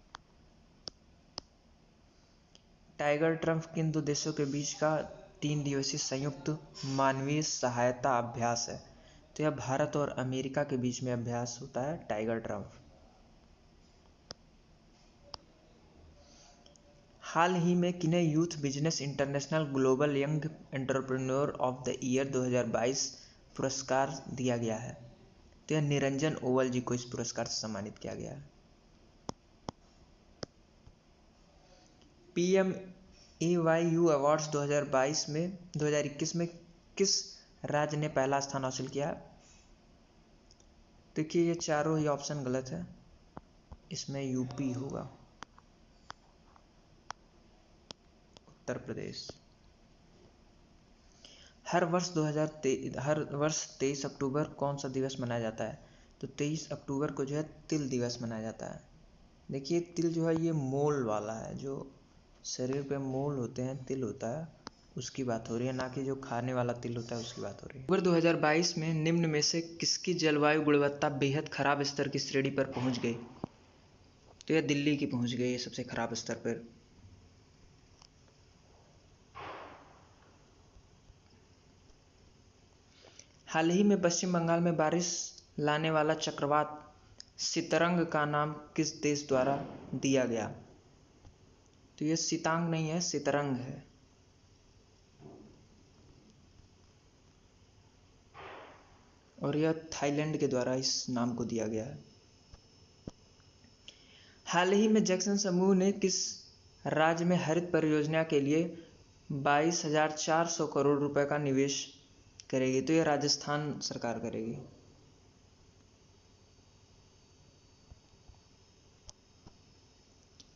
Speaker 1: टाइगर ट्रम्प किन 2 देशों के बीच का 3 दिवसीय संयुक्त मानवीय सहायता अभ्यास है? तो यह भारत और अमेरिका के बीच में अभ्यास होता है टाइगर ट्रम्प। हाल ही में किन्हें youth business international global young entrepreneur of the year 2022 पुरस्कार दिया गया है? तो यह निरंजन ओवल जी को इस पुरस्कार से सम्मानित किया गया है। PMAYU अवार्ड्स 2021 में किस राज्य ने पहला स्थान हासिल किया? देखिए ये चारों ही ऑप्शन गलत है, इसमें यूपी होगा, उत्तर प्रदेश। हर वर्ष 23 अक्टूबर कौन सा दिवस मनाया जाता है? तो 23 अक्टूबर को जो है तिल दिवस मनाया जाता है। देखिए तिल जो है ये मोल वाला है, जो शरीर पे मोल होते हैं, तिल होता है, उसकी बात हो रही है, ना कि जो खाने वाला तिल होता है उसकी बात हो रही है। अक्टूबर 2022 में निम्न में से किसकी जलवायु गुणवत्ता बेहद खराब स्तर की श्रेणी पर पहुंच गई? तो यह दिल्ली की पहुंच गई है सबसे खराब स्तर पर। हाल ही में पश्चिम बंगाल में बारिश लाने वाला चक्रवात सितरंग का नाम किस देश द्वारा दिया गया? तो यह सितांग नहीं है, सितरंग है। और यह थाईलैंड के द्वारा इस नाम को दिया गया है। हाल ही में जैक्सन समूह ने किस राज्य में हरित परियोजना के लिए 22,400 करोड़ रुपए का निवेश करेगी? तो यह राजस्थान सरकार करेगी।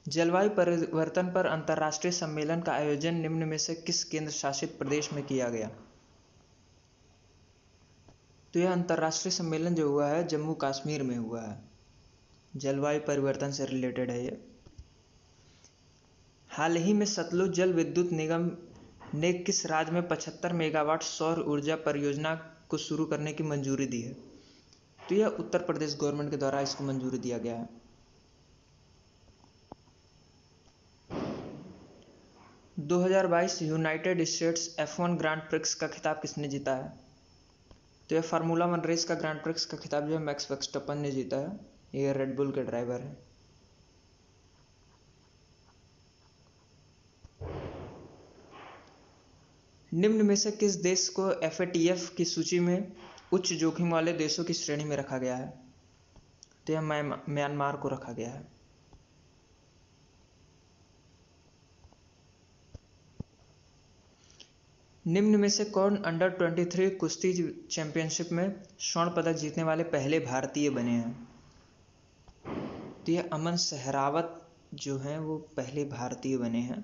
Speaker 1: जलवायु परिवर्तन पर अंतर्राष्ट्रीय सम्मेलन का आयोजन निम्न में से किस केंद्र शासित प्रदेश में किया गया? तो यह अंतर्राष्ट्रीय सम्मेलन जो हुआ है जम्मू कश्मीर में हुआ है, जलवायु परिवर्तन से रिलेटेड है ये। हाल ही में सतलुज जल विद्युत निगम ने किस राज्य में 75 मेगावाट सौर ऊर्जा परियोजना को शुरू करने की मंजूरी दी है? तो यह उत्तर प्रदेश गवर्नमेंट के द्वारा इसको मंजूरी दिया गया है। 2022 United states F1 grand prix का खिताब किसने जीता है? तो यह फार्मूला 1 रेस का ग्रांड प्रिक्स का खिताब जो है मैक्स वर्स्टेपन ने जीता है। ये रेड बुल के ड्राइवर है। निम्न में से किस देश को FATF की सूची में उच्च जोखिम वाले देशों की श्रेणी में रखा गया है? तो यह म्यांमार को रखा गया है। निम्न में से कौन अंडर 23 कुश्ती चैंपियनशिप में स्वर्ण पदक जीतने वाले पहले भारतीय बने हैं? तो यह अमन सहरावत जो हैं वो पहले भारतीय बने हैं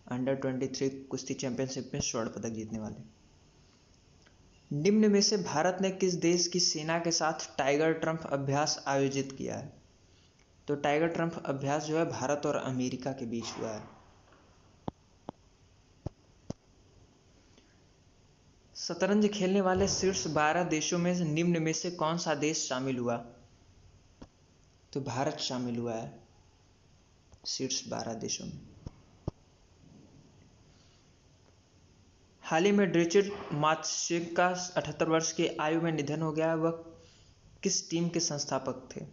Speaker 1: अंडर 23 कुश्ती चैंपियनशिप में स्वर्ण पदक जीतने वाले। निम्न में से भारत ने किस देश की सेना के साथ टाइगर ट्रम्प अभ्यास आयोजित किया है? तो टाइगर ट्रम्प अभ्यास जो है भारत और अमेरिका के बीच हुआ है। शतरंज खेलने वाले शीर्ष 12 देशों में निम्न में से कौन सा देश शामिल हुआ? तो भारत शामिल हुआ है शीर्ष 12 देशों में। हाल ही में ड्रिचर्ड मात्स्यिक का 78 वर्ष की आयु में निधन हो गया है। वह किस टीम के संस्थापक थे?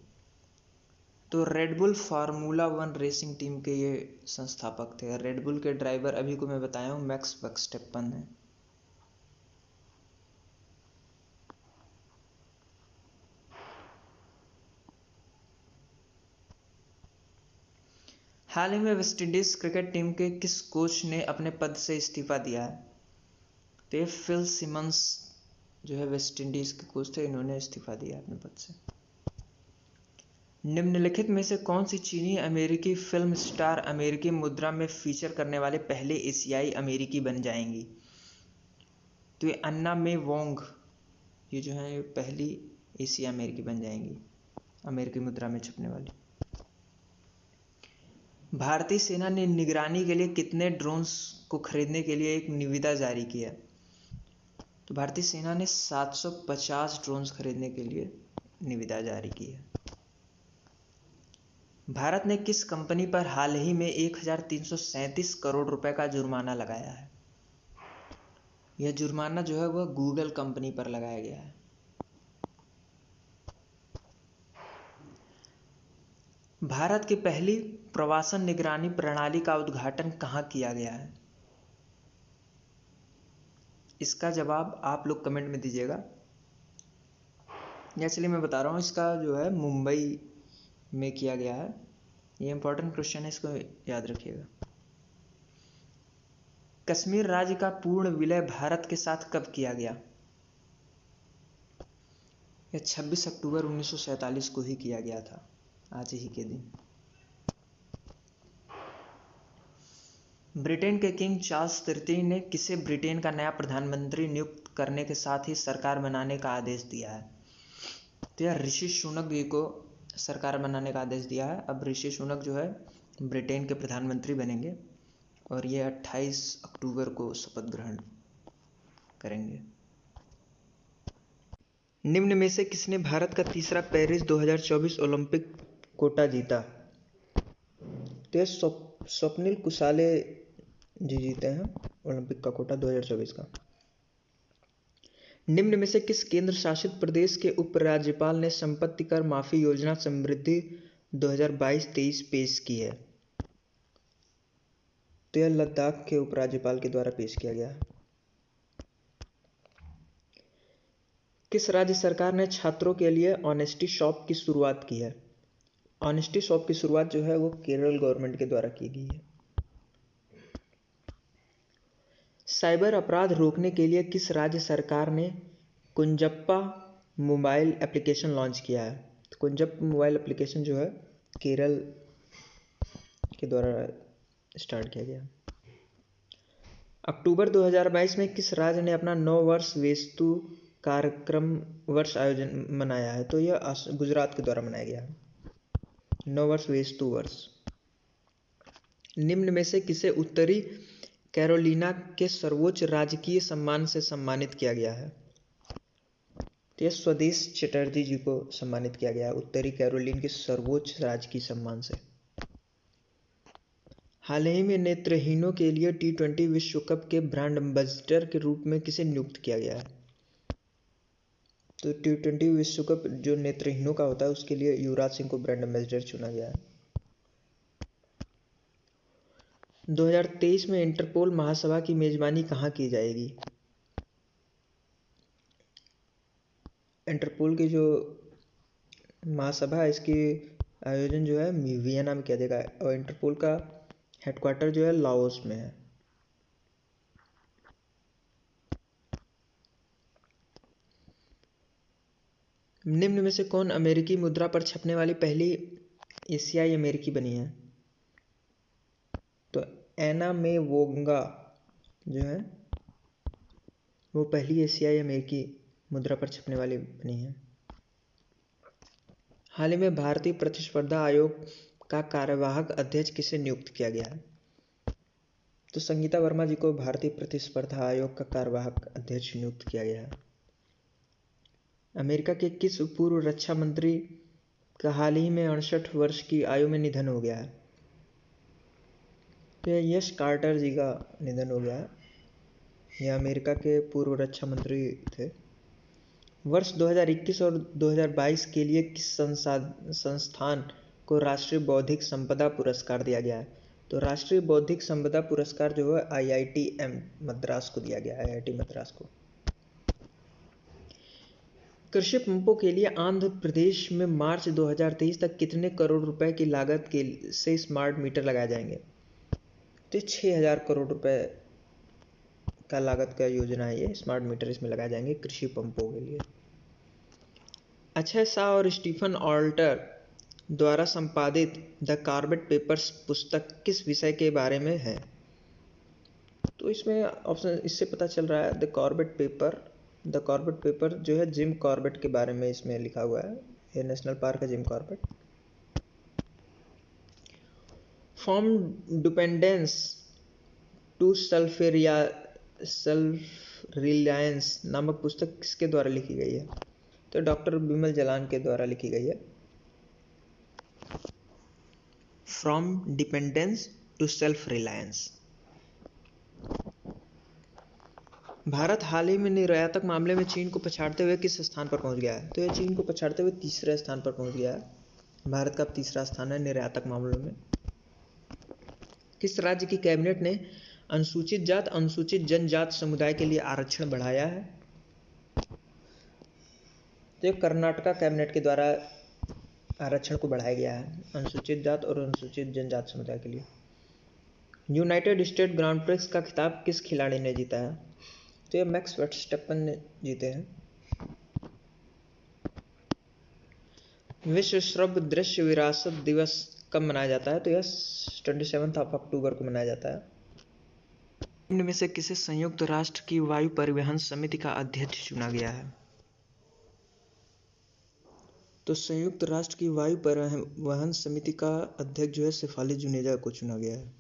Speaker 1: तो रेडबुल फार्मूला 1 रेसिंग टीम के ये संस्थापक थे। रेडबुल के ड्राइवर अभी को मैं बताया हूँ मैक्स वर्स्टेपन है। हाल ही में वेस्टइंडीज क्रिकेट टीम के किस कोच ने अपने पद से इस्तीफा दिया है? तो ये फिल सिमंस जो है वेस्टइंडीज के कोच थे, इन्होंने इस्तीफा दिया अपने पद से। निम्नलिखित में से कौन सी चीनी अमेरिकी फिल्म स्टार अमेरिकी मुद्रा में फीचर करने वाले पहले एशियाई अमेरिकी बन जाएंगी? तो ये अन्ना मे वोंग ये जो है पहली एशिया अमेरिकी बन जाएंगी अमेरिकी मुद्रा में छपने वाली। भारतीय सेना ने निगरानी के लिए कितने ड्रोन्स को खरीदने के लिए एक निविदा जारी की है? तो भारतीय सेना ने 750 ड्रोन्स खरीदने के लिए निविदा जारी की है। भारत ने किस कंपनी पर हाल ही में 1337 करोड़ रुपए का जुर्माना लगाया है? यह जुर्माना जो है वह गूगल कंपनी पर लगाया गया है। भारत की पहली प्रवासन निगरानी प्रणाली का उद्घाटन कहाँ किया गया है? इसका जवाब आप लोग कमेंट में दीजिएगा। चलिए मैं बता रहा हूँ, इसका जो है मुंबई में किया गया है। ये इंपॉर्टेंट क्वेश्चन है, इसको याद रखिएगा। कश्मीर राज्य का पूर्ण विलय भारत के साथ कब किया गया? यह 26 अक्टूबर 1947 को ही किया गया था, आज ही के दिन। ब्रिटेन के किंग चार्ल्स तृतीय ने किसे ब्रिटेन का नया प्रधानमंत्री नियुक्त करने के साथ ही सरकार बनाने का आदेश दिया है? तो यह ऋषि सुनक जी को सरकार बनाने का आदेश दिया है। अब ऋषि सुनक जो है ब्रिटेन के प्रधानमंत्री बनेंगे और ये 28 अक्टूबर को शपथ ग्रहण करेंगे। निम्न में से किसने भारत का तीसरा पेरिस 2024 ओलंपिक कोटा जीता? तो ये स्वप्निल कुसाले जी जीते हैं ओलंपिक का कोटा 2024 का। निम्न में से किस केंद्र शासित प्रदेश के उपराज्यपाल ने संपत्ति कर माफी योजना समृद्धि 2022-23 पेश की है? तो यह लद्दाख के उपराज्यपाल के द्वारा पेश किया गया है। किस राज्य सरकार ने छात्रों के लिए ऑनेस्टी शॉप की शुरुआत की है? ऑनेस्टी शॉप की शुरुआत जो है वो केरल गवर्नमेंट के द्वारा की गई है। साइबर अपराध रोकने के लिए किस राज्य सरकार ने कुंजप्पा मोबाइल एप्लीकेशन लॉन्च किया है? तो कुंजप्पा मोबाइल एप्लीकेशन जो है केरल के द्वारा स्टार्ट किया गया। अक्टूबर 2022 में किस राज्य ने अपना 9 वर्ष वेस्तु कार्यक्रम वर्ष आयोजन मनाया है? तो यह गुजरात के द्वारा मनाया गया है 9 वर्ष वेस्तु वर्ष। निम्न में से किसे उत्तरी कैरोलिना के सर्वोच्च राजकीय सम्मान से सम्मानित किया गया है? तो यह स्वदेश चटर्जी जी को सम्मानित किया गया है उत्तरी कैरोलिन के सर्वोच्च राजकीय सम्मान से। हाल ही में नेत्रहीनों के लिए T20 विश्व कप के ब्रांड एम्बेसडर के रूप में किसे नियुक्त किया गया है? तो T20 विश्व कप जो नेत्रहीनों का होता है उसके लिए युवराज सिंह को ब्रांड एम्बेसडर चुना गया है। 2023 में इंटरपोल महासभा की मेजबानी कहाँ की जाएगी? इंटरपोल की जो महासभा है इसकी आयोजन जो है वियना में किया जाएगा और इंटरपोल का हेडक्वार्टर जो है लाओस में है। निम्न में से कौन अमेरिकी मुद्रा पर छपने वाली पहली एशियाई अमेरिकी बनी है? तो एना मे वोंगा जो है वो पहली एशियाई अमेरिकी मुद्रा पर छपने वाली बनी है। हाल ही में भारतीय प्रतिस्पर्धा आयोग का कार्यवाहक अध्यक्ष किसे नियुक्त किया गया है? तो संगीता वर्मा जी को भारतीय प्रतिस्पर्धा आयोग का कार्यवाहक अध्यक्ष नियुक्त किया गया है। अमेरिका के किस पूर्व रक्षा मंत्री का हाल ही में 68 वर्ष की आयु में निधन हो गया है? तो यश कार्टर जी का निधन हो गया है। यह अमेरिका के पूर्व रक्षा मंत्री थे। वर्ष 2021 और 2022 के लिए किस संस्थान को राष्ट्रीय बौद्धिक संपदा पुरस्कार दिया गया है? तो राष्ट्रीय बौद्धिक संपदा पुरस्कार जो है IITM मद्रास को दिया गया है, IIT मद्रास को। कृषि पंपों के लिए आंध्र प्रदेश में मार्च 2023 तक कितने करोड़ रुपए की लागत से स्मार्ट मीटर लगाए जाएंगे? तो 6000 करोड़ रुपए का लागत का योजना है ये, स्मार्ट मीटर इसमें लगाए जाएंगे कृषि पंपों के लिए। अक्षय शाह और स्टीफन ऑल्टर द्वारा संपादित द कॉर्बेट पेपर्स पुस्तक किस विषय के बारे में है? तो इसमें ऑप्शन इससे पता चल रहा है द कॉर्बेट पेपर जो है जिम कॉर्बेट के बारे में इसमें लिखा हुआ है। ये नेशनल पार्क है Jim Corbett. From dependence to self reliance नामक पुस्तक किसके द्वारा लिखी गई है? तो डॉक्टर बिमल जलान के द्वारा लिखी गई है। From dependence to self reliance. Bharat हाल ही में निर्यातक मामले में चीन को पछाड़ते हुए किस स्थान पर पहुंच गया है? तो यह चीन को पछाड़ते हुए तीसरे स्थान पर पहुंच गया है। भारत का तीसरा स्थान है निर्यातक मामलों में। किस राज्य की कैबिनेट ने अनुसूचित जात अनुसूचित जनजात समुदाय के लिए आरक्षण बढ़ाया है? तो कर्नाटका कैबिनेट के द्वारा आरक्षण को बढ़ाया गया है अनुसूचित जात और अनुसूचित जनजात समुदाय के लिए। यूनाइटेड स्टेट ग्रांड प्रिक्स का खिताब किस खिलाड़ी ने जीता है? तो यह मैक्स वर्स्टेपन ने जीते हैं। विश्व श्रव्य दृश्य विरासत दिवस कब मनाया जाता है? तो यह 27 अक्टूबर को मनाया जाता है। निम्न में से किसे संयुक्त राष्ट्र की वायु परिवहन समिति का अध्यक्ष चुना गया है? तो संयुक्त राष्ट्र की वायु परिवहन समिति का अध्यक्ष जो है शेफाली जुनेजा को चुना गया है।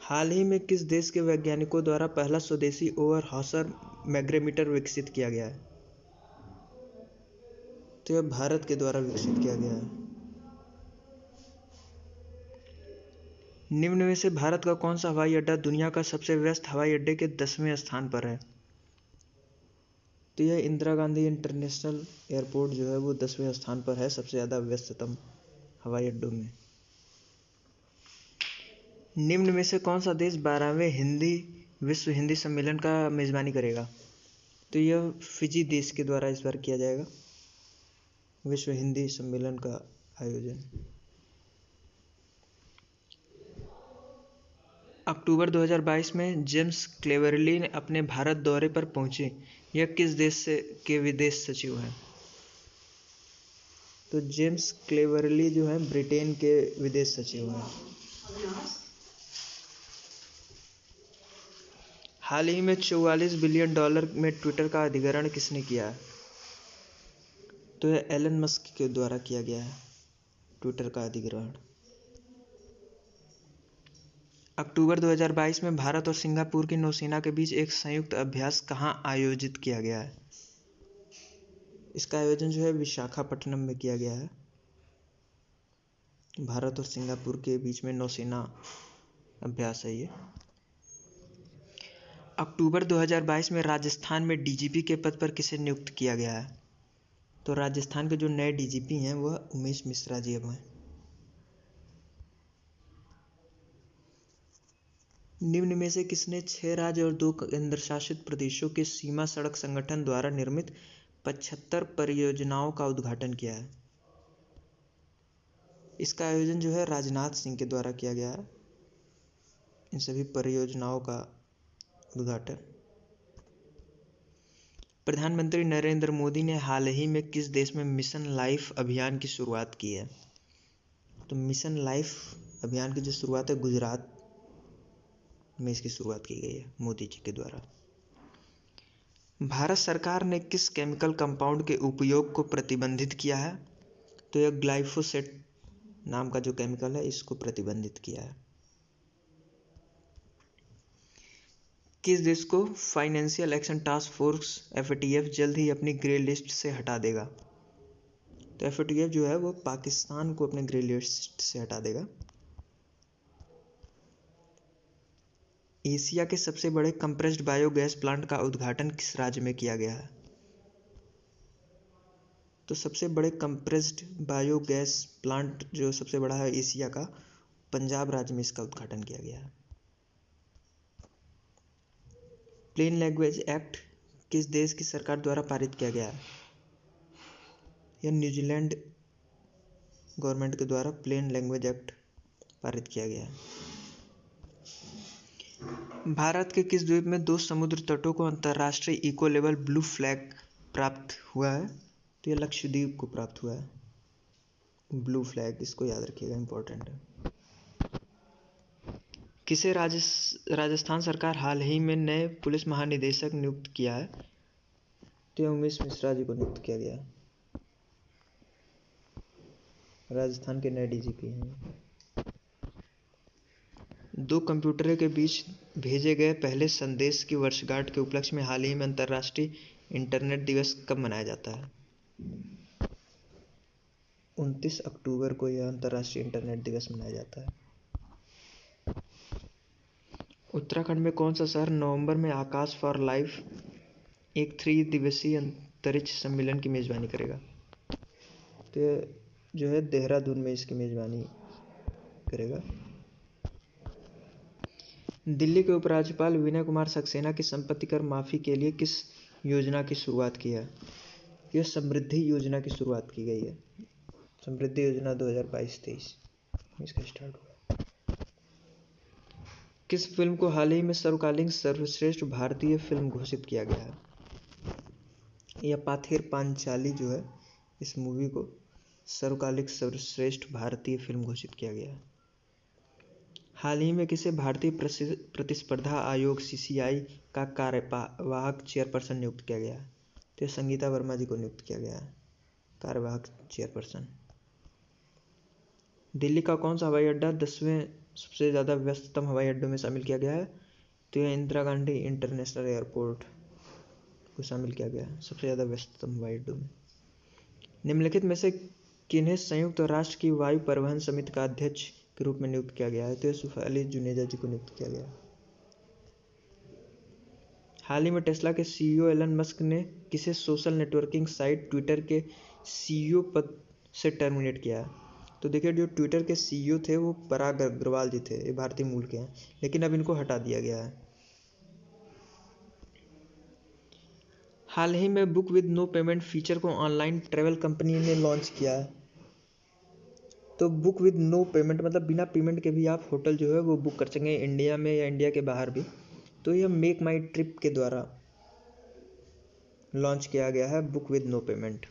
Speaker 1: हाल ही में किस देश के वैज्ञानिकों द्वारा पहला स्वदेशी ओवर हॉसर मैग्नेटोमीटर विकसित किया गया है? तो यह भारत के द्वारा विकसित किया गया है। निम्न में से भारत का कौन सा हवाई अड्डा दुनिया का सबसे व्यस्त हवाई अड्डे के 10वें स्थान पर है? तो यह इंदिरा गांधी इंटरनेशनल एयरपोर्ट जो है वो 10वें स्थान पर है सबसे ज़्यादा व्यस्ततम हवाई अड्डों में। निम्न में से कौन सा देश 12वें विश्व हिंदी सम्मेलन का मेजबानी करेगा? तो यह फिजी देश के द्वारा इस बार किया जाएगा विश्व हिंदी सम्मेलन का आयोजन। अक्टूबर 2022 में जेम्स क्लेवेरली अपने भारत दौरे पर पहुंचे। यह किस देश के विदेश सचिव हैं? तो जेम्स क्लेवेरली जो है ब्रिटेन के विदेश सचिव हैं। हाल ही में $44 बिलियन में ट्विटर का अधिग्रहण किसने किया है? तो यह एलन मस्क के द्वारा किया गया है ट्विटर का अधिग्रहण। अक्टूबर 2022 में भारत और सिंगापुर की नौसेना के बीच एक संयुक्त अभ्यास कहाँ आयोजित किया गया है? इसका आयोजन जो है विशाखापट्टनम में किया गया है। भारत और सिंगापुर के बीच में नौसेना अभ्यास है ये। अक्टूबर 2022 में राजस्थान में डीजीपी के पद पर किसे नियुक्त किया गया है? तो राजस्थान के जो नए डीजीपी हैं वह उमेश मिश्रा जी अब हैं। निम्न में से किसने 6 राज्य और 2 केंद्र शासित प्रदेशों के सीमा सड़क संगठन द्वारा निर्मित 75 परियोजनाओं का उद्घाटन किया है? इसका आयोजन जो है राजनाथ सिंह के द्वारा किया गया है इन सभी परियोजनाओं का उद्घाटन। प्रधानमंत्री नरेंद्र मोदी ने हाल ही में किस देश में मिशन लाइफ अभियान की शुरुआत की है? तो मिशन लाइफ अभियान की जो शुरुआत है गुजरात में इसकी शुरुआत की गई है मोदी जी के द्वारा। भारत सरकार ने किस केमिकल कंपाउंड के उपयोग को प्रतिबंधित किया है? तो यह ग्लाइफोसेट नाम का जो केमिकल है इसको प्रतिबंधित किया है। किस देश को financial action task force FATF जल्द ही अपनी ग्रे लिस्ट से हटा देगा? तो FATF जो है वो पाकिस्तान को अपने ग्रे लिस्ट से हटा देगा। एशिया के सबसे बड़े कंप्रेस्ड बायोगैस प्लांट का उद्घाटन किस राज्य में किया गया है? तो सबसे बड़े कंप्रेस्ड बायोगैस प्लांट जो सबसे बड़ा है एशिया का, पंजाब राज्य में इसका उद्घाटन किया गया है। प्लेन लैंग्वेज एक्ट किस देश की सरकार द्वारा पारित किया गया है? यह न्यूजीलैंड गवर्नमेंट के द्वारा प्लेन लैंग्वेज एक्ट पारित किया गया है। भारत के किस द्वीप में 2 समुद्र तटों को अंतर्राष्ट्रीय इको लेवल ब्लू फ्लैग प्राप्त हुआ है? तो यह लक्षद्वीप को प्राप्त हुआ है ब्लू फ्लैग, इसको याद रखिएगा, इंपॉर्टेंट है। किसे राजस्थान सरकार हाल ही में नए पुलिस महानिदेशक नियुक्त किया है? तो उमेश मिश्रा जी को नियुक्त किया गया है। राजस्थान के नए डीजीपी हैं। 2 कंप्यूटरों के बीच भेजे गए पहले संदेश की वर्षगांठ के उपलक्ष्य में हाल ही में अंतर्राष्ट्रीय इंटरनेट दिवस कब मनाया जाता है? 29 अक्टूबर को यह अंतर्राष्ट्रीय इंटरनेट दिवस मनाया जाता है। उत्तराखंड में कौन सा शहर नवंबर में आकाश फॉर लाइफ एक 3 दिवसीय अंतरिक्ष सम्मेलन की मेजबानी करेगा? तो यह जो है देहरादून में इसकी मेजबानी करेगा। दिल्ली के उपराज्यपाल विनय कुमार सक्सेना की संपत्ति कर माफी के लिए किस योजना की शुरुआत की है? यह समृद्धि योजना की शुरुआत की गई है। समृद्धि योजना 2022-23 इसका स्टार्ट हुआ। किस फिल्म को हाल ही में सर्वकालीन सर्वश्रेष्ठ भारतीय फिल्म घोषित किया गया है? यह पाथेर पांचाली जो है इस मूवी को सर्वकालिक सर्वश्रेष्ठ भारतीय फिल्म घोषित किया गया है। हाल ही में किसे भारतीय प्रतिस्पर्धा आयोग CCI का कार्यवाहक चेयरपर्सन नियुक्त किया गया है? तो संगीता वर्मा जी को नियुक्त किया गया है कार्यवाहक चेयरपर्सन। दिल्ली का कौन सा हवाई अड्डा 10वें सबसे ज़्यादा व्यस्ततम हवाई अड्डों में शामिल किया गया है? तो यह इंदिरा गांधी इंटरनेशनल एयरपोर्ट को शामिल किया गया है सबसे ज़्यादा व्यस्ततम हवाई अड्डों में। निम्नलिखित में से किन्हें संयुक्त राष्ट्र की वायु परिवहन समिति का अध्यक्ष के रूप में नियुक्त किया गया है? तो यूसुफ अली जुनेजा जी को नियुक्त किया गया। हाल ही में टेस्ला के सीईओ एलन मस्क ने किसे सोशल नेटवर्किंग साइट ट्विटर के सीईओ पद से टर्मिनेट किया है? तो देखिए, जो ट्विटर के सीईओ थे वो पराग अग्रवाल जी थे, ये भारतीय मूल के हैं, लेकिन अब इनको हटा दिया गया है। हाल ही में book with no payment feature को ऑनलाइन ट्रैवल कंपनी ने लॉन्च किया है। तो बुक विद नो पेमेंट मतलब बिना पेमेंट के भी आप होटल जो है वो बुक कर सकेंगे, इंडिया में या इंडिया के बाहर भी। तो यह मेक माई ट्रिप के द्वारा लॉन्च किया गया है book with no payment.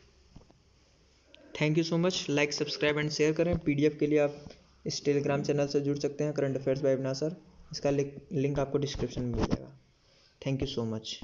Speaker 1: Thank you so much. Like, subscribe and share करें। पीडीएफ के लिए आप इस टेलीग्राम चैनल से जुड़ सकते हैं, current affairs by Avinash sir. इसका लिंक आपको डिस्क्रिप्शन में मिल जाएगा। Thank you so much.